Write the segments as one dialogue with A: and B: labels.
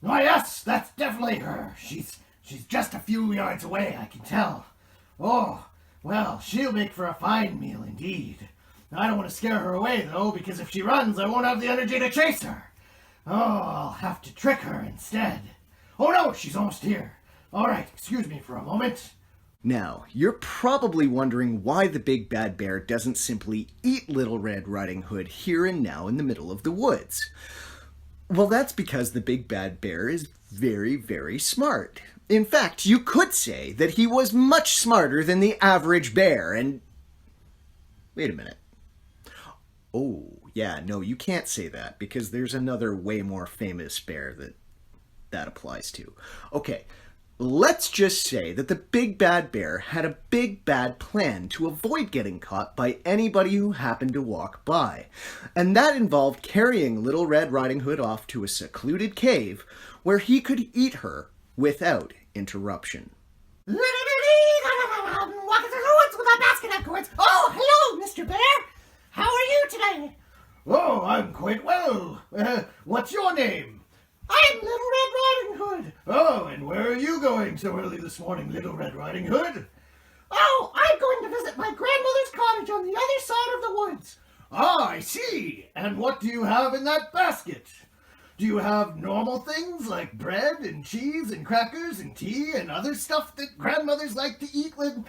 A: Why, yes, that's definitely her. She's just a few yards away, I can tell. Oh, well, she'll make for a fine meal indeed. I don't want to scare her away, though, because if she runs, I won't have the energy to chase her. Oh, I'll have to trick her instead. Oh no, she's almost here. All right, excuse me for a moment.
B: Now, you're probably wondering why the big bad bear doesn't simply eat Little Red Riding Hood here and now in the middle of the woods. Well, that's because the big bad bear is very, very smart. In fact, you could say that he was much smarter than the average bear, and... Wait a minute. Oh, yeah, no, you can't say that, because there's another way more famous bear that applies to. Okay, let's just say that the big bad bear had a big bad plan to avoid getting caught by anybody who happened to walk by. And that involved carrying Little Red Riding Hood off to a secluded cave where he could eat her without interruption.
A: Walking through the woods with a basket of gourds. Oh, hello, Mr. Bear. How are you today? Oh, I'm quite well. What's your name? I'm Little Red Riding Hood. Oh, and where are you going so early this morning, Little Red Riding Hood? Oh, I'm going to visit my grandmother's cottage on the other side of the woods. Ah, I see. And what do you have in that basket? Do you have normal things like bread and cheese and crackers and tea and other stuff that grandmothers like to eat with...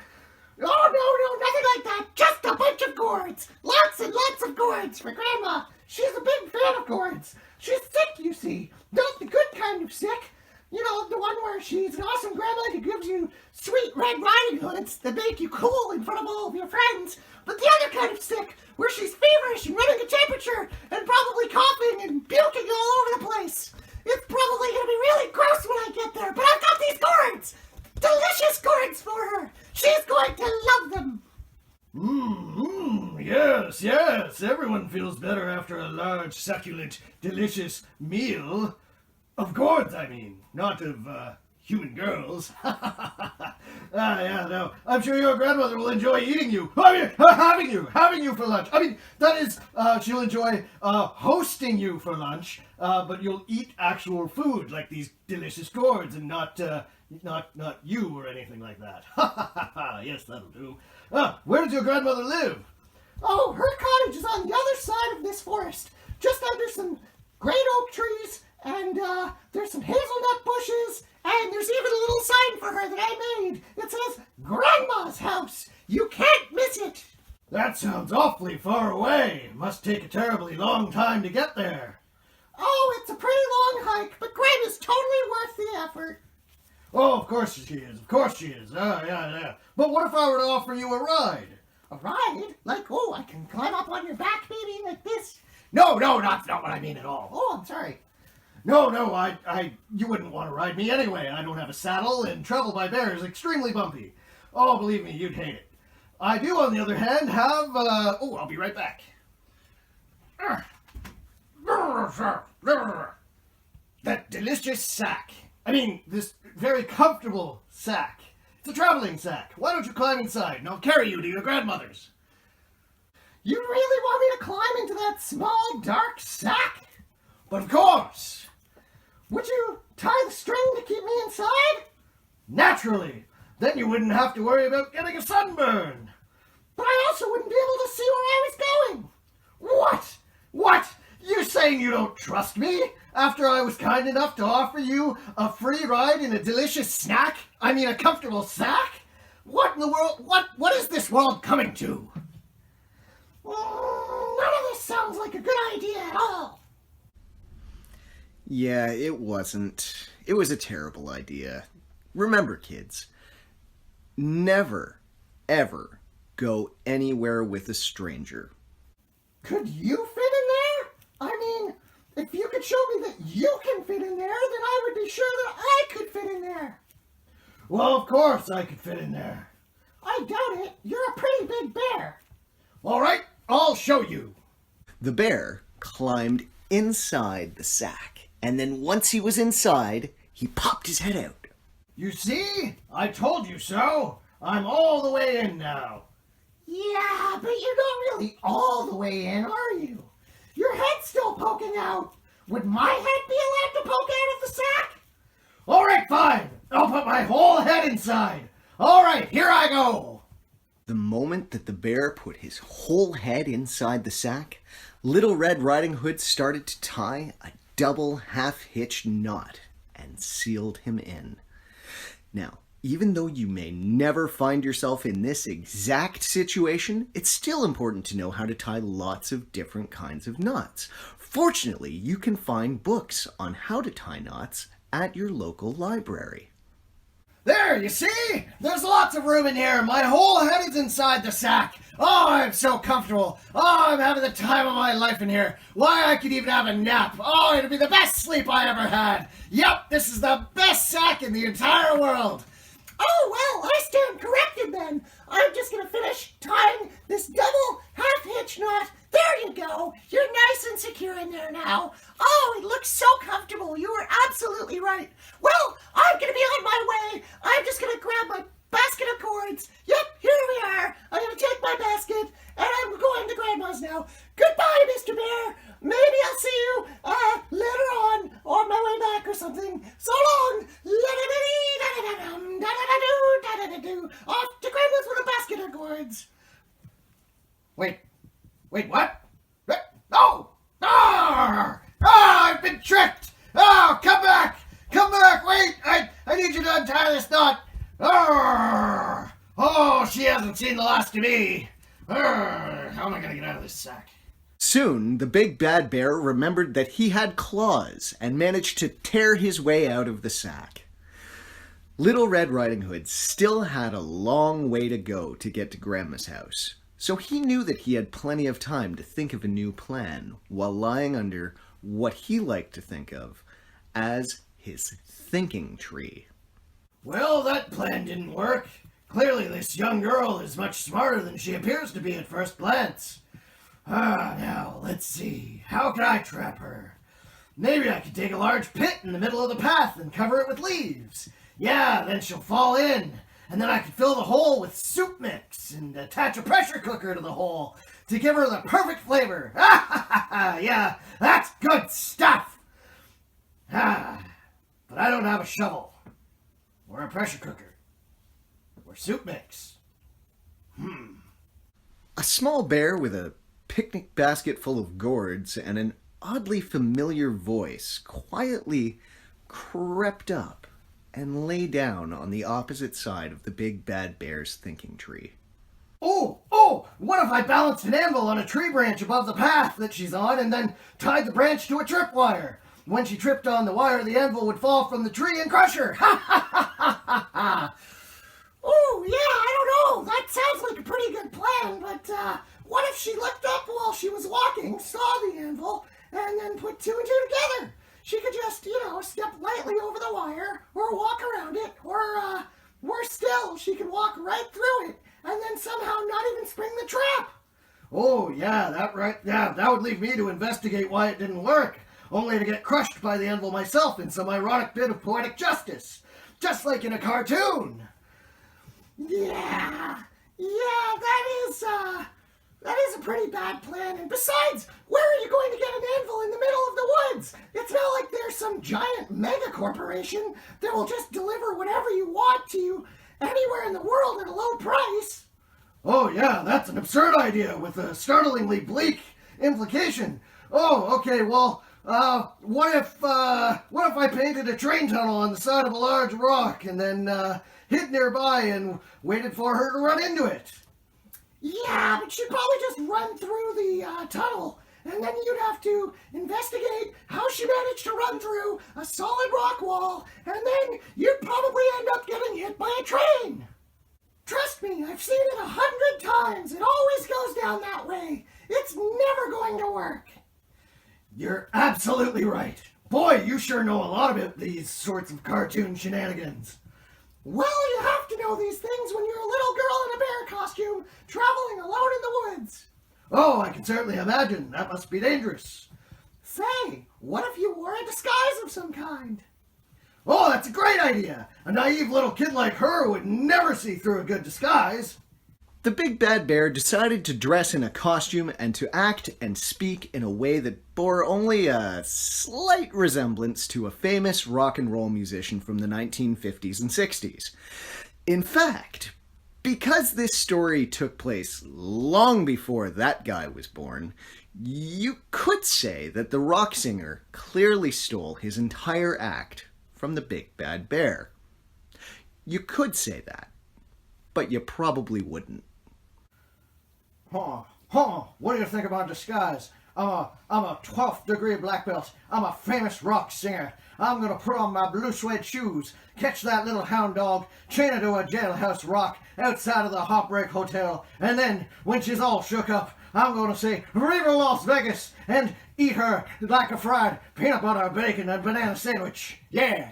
A: Oh, no, nothing like that. Just a bunch of gourds. Lots and lots of gourds for Grandma. She's a big fan of gourds. She's sick, you see. Not the good kind of sick. You know, the one where she's an awesome grandma who gives you sweet Red Riding Hoods that make you cool in front of all of your friends. But the other kind of sick, where she's feverish and running a temperature and probably coughing and puking all over the place. It's probably going to be really gross when I get there, but I've got these gourds. Delicious gourds for her. She's going to love them. Yes. Everyone feels better after a large, succulent, delicious meal. Of gourds, I mean, not of, human girls. Yeah, no. I'm sure your grandmother will enjoy eating you. I mean, having you for lunch. I mean, that is, she'll enjoy, hosting you for lunch, but you'll eat actual food, like these delicious gourds, and not you or anything like that. Yes, that'll do. Where does your grandmother live? Oh, her cottage is on the other side of this forest, just under some great oak trees, and there's some hazelnut bushes, and there's even a little sign for her that I made. It says, Grandma's house. You can't miss it. That sounds awfully far away. Must take a terribly long time to get there. Oh, it's a pretty long hike, but Grandma's totally worth the effort. Oh, of course she is. Yeah. But what if I were to offer you a ride? A ride? Like, oh, I can climb up on your back, maybe, like this? No, that's not what I mean at all. Oh, I'm sorry. No, you wouldn't want to ride me anyway. I don't have a saddle, and travel by bear is extremely bumpy. Oh, believe me, you'd hate it. I do, on the other hand, have, I'll be right back. That delicious sack. I mean, this very comfortable sack. It's a traveling sack. Why don't you climb inside, and I'll carry you to your grandmother's. You really want me to climb into that small, dark sack? But of course. Would you tie the string to keep me inside? Naturally. Then you wouldn't have to worry about getting a sunburn. But I also wouldn't be able to see where I was going. What? You're saying you don't trust me? After I was kind enough to offer you a free ride in a delicious snack? I mean, a comfortable sack? What in the world? What is this world coming to? None of this sounds like a good idea at all.
B: Yeah, it wasn't. It was a terrible idea. Remember, kids, never, ever go anywhere with a stranger.
A: Could you fit in there? I mean, if you could show me that you can fit in there, then I would be sure that I could fit in there. Well, of course I could fit in there. I doubt it. You're a pretty big bear. All right, I'll show you.
B: The bear climbed inside the sack, and then once he was inside, he popped his head out.
A: You see? I told you so. I'm all the way in now. Yeah, but you're not really all the way in, are you? Your head's still poking out. Would my head be allowed to poke out of the sack? All right, fine. I'll put my whole head inside. All right, here I go.
B: The moment that the bear put his whole head inside the sack, Little Red Riding Hood started to tie a double half-hitched knot and sealed him in. Now, even though you may never find yourself in this exact situation, it's still important to know how to tie lots of different kinds of knots. Fortunately, you can find books on how to tie knots at your local library.
A: There, you see? There's lots of room in here. My whole head is inside the sack. Oh, I'm so comfortable. Oh, I'm having the time of my life in here. Why, I could even have a nap. Oh, it'll be the best sleep I ever had. Yep, this is the best sack in the entire world. Oh, well, I stand corrected then. I'm just going to finish tying this double half-hitch knot. There you go. You're nice and secure in there now. Oh, it looks so comfortable. You were absolutely right. Well, I'm going to be on my way. I'm just going to grab my basket of cords. Yep, here we are. I'm going to take my basket, and I'm going to Grandma's now. Goodbye, Mr. Bear. Maybe I'll see you later on my way back or something. So long. Off to Grandma's with a basket of cords. Wait, what? Oh! I've been tricked! Oh, come back! Wait, I need you to untie this knot. Oh, she hasn't seen the last of me. How am I going to get out of this sack?
B: Soon, the big bad bear remembered that he had claws and managed to tear his way out of the sack. Little Red Riding Hood still had a long way to go to get to Grandma's house, so he knew that he had plenty of time to think of a new plan while lying under what he liked to think of as his thinking tree.
A: Well, that plan didn't work. Clearly this young girl is much smarter than she appears to be at first glance. Now, let's see. How can I trap her? Maybe I could dig a large pit in the middle of the path and cover it with leaves. Yeah, then she'll fall in. And then I could fill the hole with soup mix and attach a pressure cooker to the hole to give her the perfect flavor. Yeah, that's good stuff. But I don't have a shovel or a pressure cooker or soup mix.
B: A small bear with a picnic basket full of gourds and an oddly familiar voice quietly crept up and lay down on the opposite side of the big bad bear's thinking tree.
A: Oh, what if I balanced an anvil on a tree branch above the path that she's on and then tied the branch to a tripwire? When she tripped on the wire, the anvil would fall from the tree and crush her. Oh, yeah, I don't know. That sounds like a pretty good plan, but what if she looked up while she was walking, saw the anvil, and then put two and two together? She could just, step lightly over the wire, or walk around it, or worse still, she could walk right through it, and then somehow not even spring the trap. Oh, yeah, that would leave me to investigate why it didn't work, only to get crushed by the anvil myself in some ironic bit of poetic justice, just like in a cartoon. Yeah, that is a pretty bad plan. And besides, where are you going to get an anvil in the middle of the woods? It's not like there's some giant mega corporation that will just deliver whatever you want to you anywhere in the world at a low price. Oh yeah, that's an absurd idea with a startlingly bleak implication. Oh, okay, well, what if I painted a train tunnel on the side of a large rock and then hid nearby and waited for her to run into it? Yeah, but she'd probably just run through the tunnel, and then you'd have to investigate how she managed to run through a solid rock wall, and then you'd probably end up getting hit by a train. Trust me, I've seen it 100 times. It always goes down that way. It's never going to work. You're absolutely right. Boy, you sure know a lot about these sorts of cartoon shenanigans. Well, you have to know these things when you're a little girl in a bear costume, traveling alone in the woods. Oh, I can certainly imagine. That must be dangerous. Say, what if you wore a disguise of some kind? Oh, that's a great idea. A naive little kid like her would never see through a good disguise.
B: The big bad bear decided to dress in a costume and to act and speak in a way that bore only a slight resemblance to a famous rock and roll musician from the 1950s and 60s. In fact, because this story took place long before that guy was born, you could say that the rock singer clearly stole his entire act from the big bad bear. You could say that, but you probably wouldn't.
A: What do you think about disguise? I'm a 12th degree black belt. I'm a famous rock singer. I'm gonna put on my blue suede shoes, catch that little hound dog, chain her to a jailhouse rock outside of the Heartbreak Hotel, and then, when she's all shook up, I'm gonna say, "Viva Las Vegas," and eat her like a fried peanut butter, bacon, and banana sandwich. Yeah!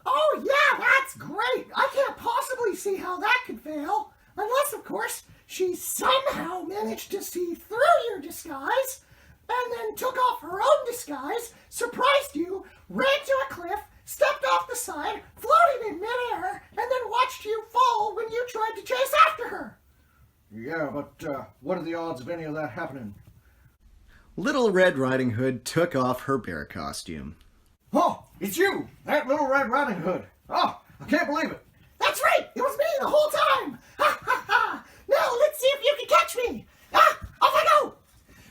C: Oh yeah, that's great! I can't possibly see how that could fail. Unless, of course, she somehow managed to see through your disguise, and then took off her own disguise, surprised you, ran to a cliff, stepped off the side, floated in midair, and then watched you fall when you tried to chase after her.
A: Yeah, but what are the odds of any of that happening?
B: Little Red Riding Hood took off her bear costume.
A: Oh, it's you! That Little Red Riding Hood! Oh, I can't believe it!
C: That's right! It was me the whole time! Ha ha ha! Now let's see if you can catch me! Ah! Off I go!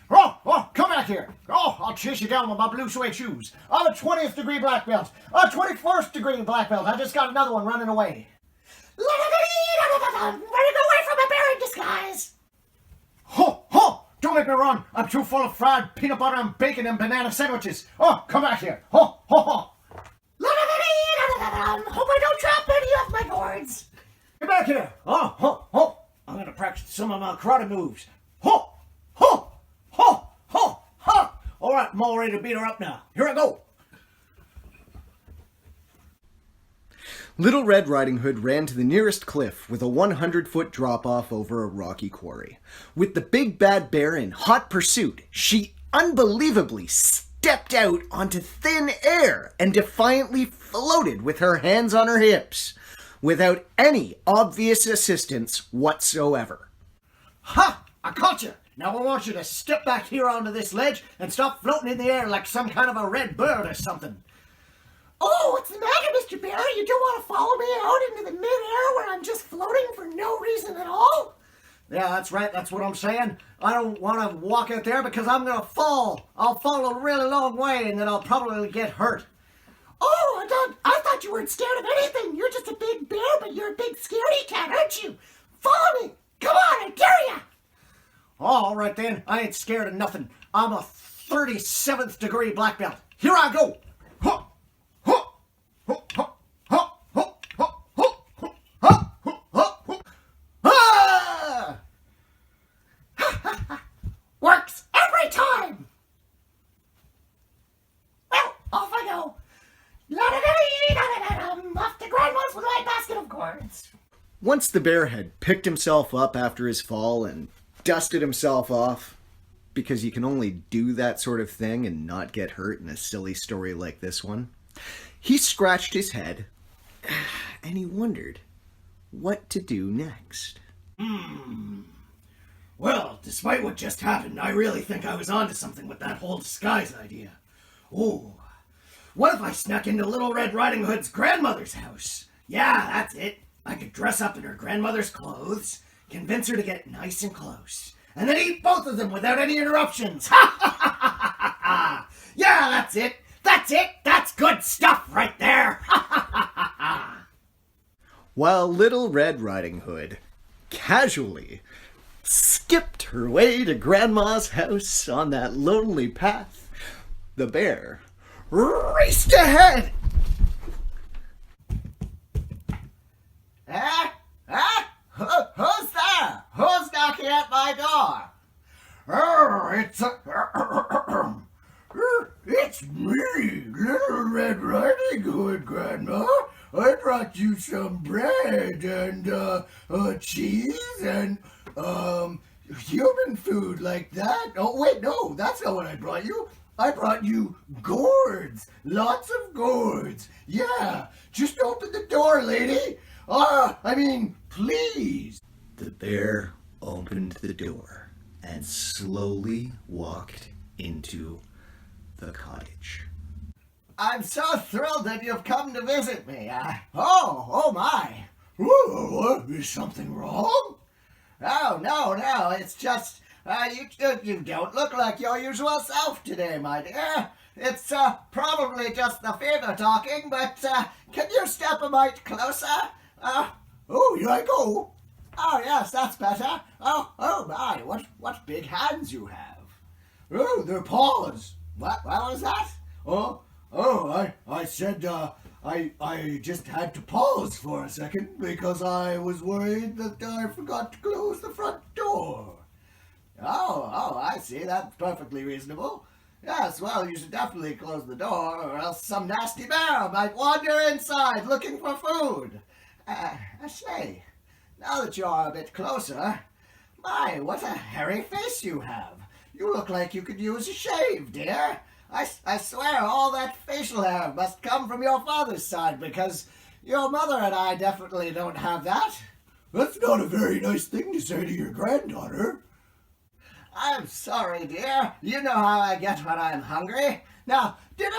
A: Oh, come back here! Oh, I'll chase you down with my blue suede shoes. I'm a 20th degree black belt. A 21st degree black belt. I just got another one running away.
C: Running away from a bear in disguise!
A: Don't make me run. I'm too full of fried peanut butter and bacon and banana sandwiches. Oh, come back here. Ho!
C: Hope I don't drop any of my gourds.
A: Get back here. I'm going to practice some of my karate moves. All right, I'm all ready to beat her up now. Here I go.
B: Little Red Riding Hood ran to the nearest cliff with a 100-foot drop-off over a rocky quarry. With the big bad bear in hot pursuit, she unbelievably stepped out onto thin air and defiantly floated with her hands on her hips, without any obvious assistance whatsoever.
A: Ha! I caught you. Now I want you to step back here onto this ledge and stop floating in the air like some kind of a red bird or something.
C: Oh, what's the matter, Mr. Bear? You don't want to follow me out into the mid-air where I'm just floating for no reason at all?
A: Yeah, that's right. That's what I'm saying. I don't want to walk out there because I'm going to fall. I'll fall a really long way and then I'll probably get hurt.
C: Oh, I thought you weren't scared of anything. You're just a big bear, but you're a big scaredy cat, aren't you? Follow me. Come on, I dare ya.
A: Oh, all right then. I ain't scared of nothing. I'm a 37th degree black belt. Here I go.
C: Works every time. Well, off I go. Off to Grandma's with my basket of gourds.
B: Once the bear had picked himself up after his fall and dusted himself off, because you can only do that sort of thing and not get hurt in a silly story like this one, he scratched his head and he wondered what to do next.
A: Well, despite what just happened, I really think I was onto something with that whole disguise idea. Ooh, what if I snuck into Little Red Riding Hood's grandmother's house? Yeah, that's it. I could dress up in her grandmother's clothes, convince her to get nice and close, and then eat both of them without any interruptions. Ha ha ha ha ha! Yeah, that's it. That's it. That's good stuff right there. Ha ha ha ha ha!
B: While Little Red Riding Hood casually skipped her way to Grandma's house on that lonely path, the bear raced ahead.
A: Who's there? Who's knocking at my door? It's me, Little Red Riding Hood, Grandma. I brought you some bread and cheese and human food like that. Oh wait, no, that's not what I brought you. I brought you gourds, lots of gourds. Yeah, just open the door, lady. Please.
B: The bear opened the door and slowly walked into the cottage.
A: I'm so thrilled that you've come to visit me. Oh my. Ooh, is something wrong? Oh, no, it's just, you don't look like your usual self today, my dear. It's, probably just the fever talking, but, can you step a mite closer? Oh, here I go. Oh, yes, that's better. Oh my, what big hands you have. Oh, they're paws. What was that? I said, I just had to pause for a second because I was worried that I forgot to close the front door. Oh, I see. That's perfectly reasonable. Yes, well, you should definitely close the door or else some nasty bear might wander inside looking for food. I say, now that you're a bit closer, my, what a hairy face you have. You look like you could use a shave, dear. I swear all that facial hair must come from your father's side, because your mother and I definitely don't have that.
C: That's not a very nice thing to say to your granddaughter.
A: I'm sorry, dear. You know how I get when I'm hungry. Now, did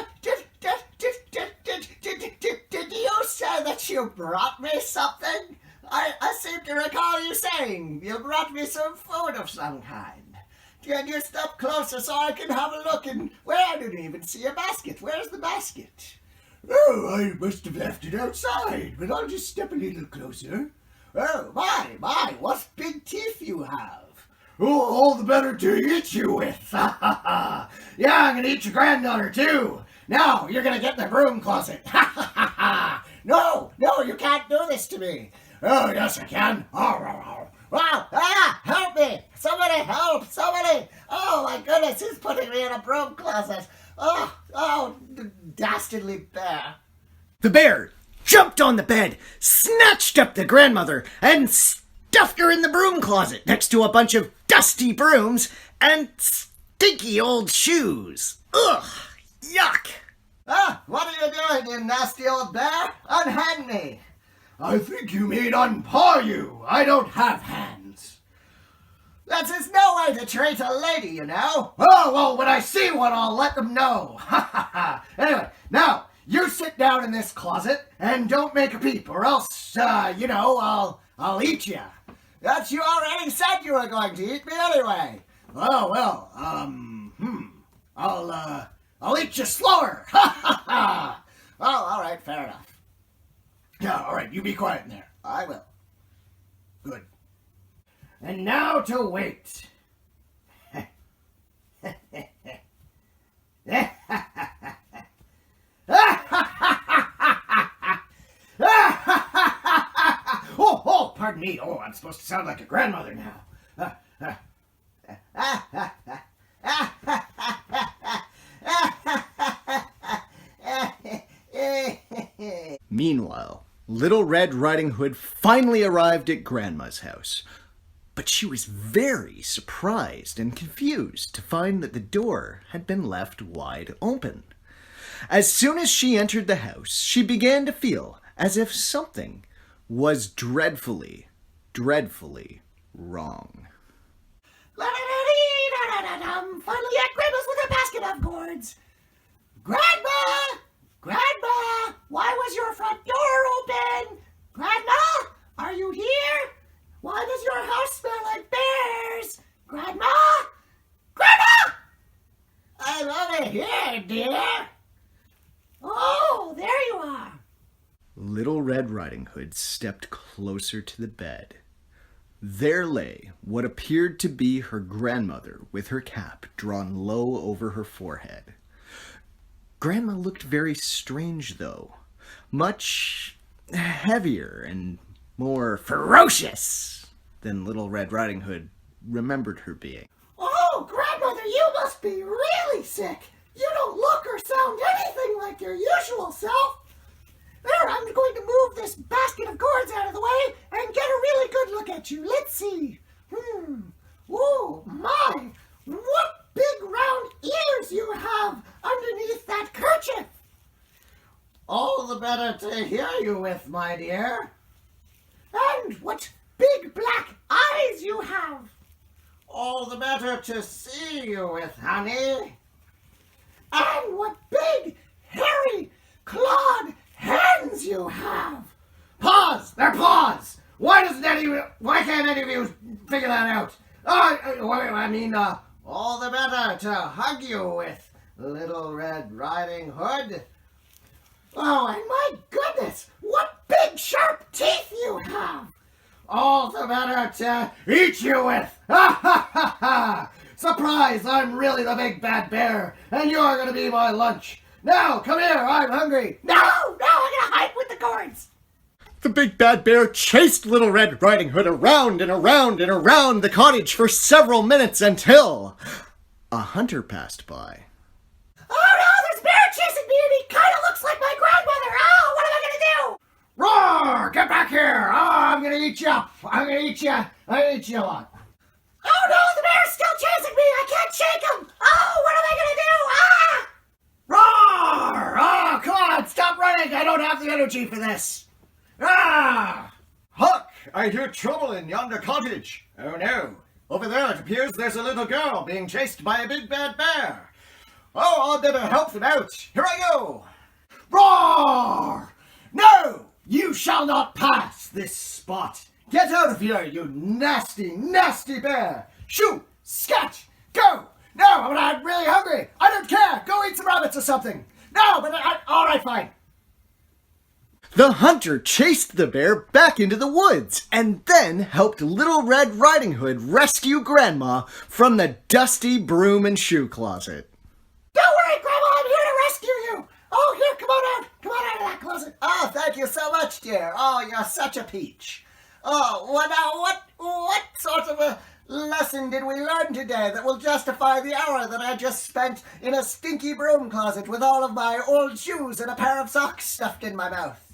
A: you say that you brought me something? I seem to recall you saying you brought me some food of some kind. Can you step closer so I can have a look? And where I didn't even see a basket. Where's the basket?
C: Oh, I must have left it outside, but I'll just step a little closer.
A: Oh, my, what big teeth you have.
C: Oh, all the better to eat you with.
A: Yeah, I'm gonna eat your granddaughter too. Now, you're gonna get in the broom closet. No, you can't do this to me.
C: Oh, yes, I can.
A: Help me! Somebody help! Somebody! Oh my goodness, he's putting me in a broom closet. Oh, dastardly bear.
B: The bear jumped on the bed, snatched up the grandmother, and stuffed her in the broom closet next to a bunch of dusty brooms and stinky old shoes. Ugh! Yuck!
A: What are you doing, you nasty old bear? Unhand me!
C: I think you mean unpaw you. I don't have hands.
A: That is no way to treat a lady, you know.
C: Oh, well, when I see one, I'll let them know. Anyway, now, you sit down in this closet and don't make a peep, or else, I'll eat you.
A: That you already said you were going to eat me anyway.
C: Oh, well, I'll eat you slower.
A: Oh, all right, fair enough.
C: Yeah, all right, you be quiet in there.
A: I will.
C: Good. And now to wait. Oh, pardon me. Oh, I'm supposed to sound like a grandmother now.
B: Meanwhile, Little Red Riding Hood finally arrived at Grandma's house. But she was very surprised and confused to find that the door had been left wide open. As soon as she entered the house, she began to feel as if something was dreadfully, dreadfully wrong.
C: Finally at Grandma's with a basket of gourds. Grandma, why was your front door open? Grandma, are you here? Why does your house smell like bears? Grandma?
A: I'm over here, dear.
C: Oh, there you are.
B: Little Red Riding Hood stepped closer to the bed. There lay what appeared to be her grandmother with her cap drawn low over her forehead. Grandma looked very strange, though, much heavier and more ferocious than Little Red Riding Hood remembered her being.
C: Oh, Grandmother, you must be really sick. You don't look or sound anything like your usual self. There, I'm going to move this basket of gourds out of the way and get a really good look at you. Let's see. Oh, my. What big round ears you have underneath that kerchief.
A: All the better to hear you with, my dear.
C: And what big black eyes you have.
A: All the better to see you with, honey.
C: And what big, hairy, clawed hands you have.
A: Pause! There, pause! Why can't any of you figure that out? All the better to hug you with, Little Red Riding Hood.
C: Oh, and my goodness, what big sharp teeth you have.
A: All the better to eat you with. Ha ha ha ha! Surprise, I'm really the big bad bear, and you're gonna be my lunch. Now, come here, I'm hungry.
C: No, I'm gonna hide with the gourds.
B: The big bad bear chased Little Red Riding Hood around and around and around the cottage for several minutes until a hunter passed by.
C: Oh no, there's a bear chasing me and he kind of looks like my grandmother. Oh, what am I gonna do?
A: Roar! Get back here! Oh, I'm gonna eat you up. I'm gonna eat you a lot.
C: Oh no, the bear's still chasing me. I can't shake him. Oh, what am I gonna do? Ah!
A: Roar! Oh, come on, stop running. I don't have the energy for this. Ah! Huck, I hear trouble in yonder cottage. Oh no. Over there it appears there's a little girl being chased by a big bad bear. Oh, I'll better help them out. Here I go. Roar! No! You shall not pass this spot. Get out of here, you nasty, nasty bear. Shoo! Scat! Go! No, I'm really hungry. I don't care. Go eat some rabbits or something. No, but all right, fine.
B: The hunter chased the bear back into the woods and then helped Little Red Riding Hood rescue Grandma from the dusty broom and shoe closet.
C: Don't worry, Grandma, I'm here to rescue you. Oh, here, come on out. Come on out of that closet.
A: Oh, thank you so much, dear. Oh, you're such a peach. Oh, what sort of a lesson did we learn today that will justify the hour that I just spent in a stinky broom closet with all of my old shoes and a pair of socks stuffed in my mouth?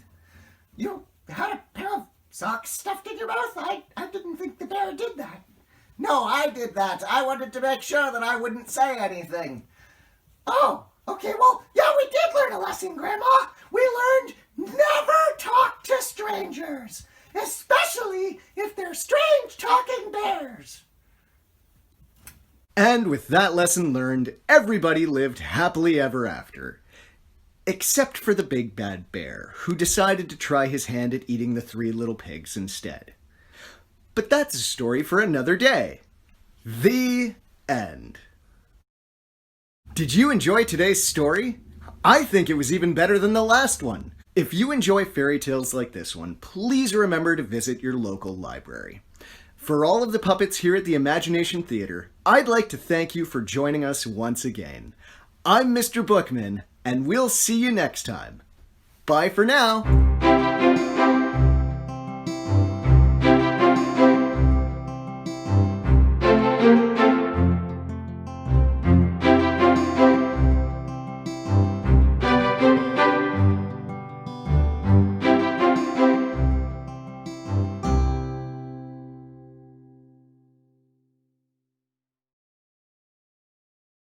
C: You had a pair of socks stuffed in your mouth? I didn't think the bear did that.
A: No, I did that. I wanted to make sure that I wouldn't say anything.
C: Oh, okay, well, yeah, we did learn a lesson, Grandma. We learned never talk to strangers, especially if they're strange talking bears.
B: And with that lesson learned, everybody lived happily ever after. Except for the big bad bear, who decided to try his hand at eating the 3 little pigs instead. But that's a story for another day. The end. Did you enjoy today's story? I think it was even better than the last one. If you enjoy fairy tales like this one, please remember to visit your local library. For all of the puppets here at the Imagination Theater, I'd like to thank you for joining us once again. I'm Mr. Bookman, and we'll see you next time. Bye for now.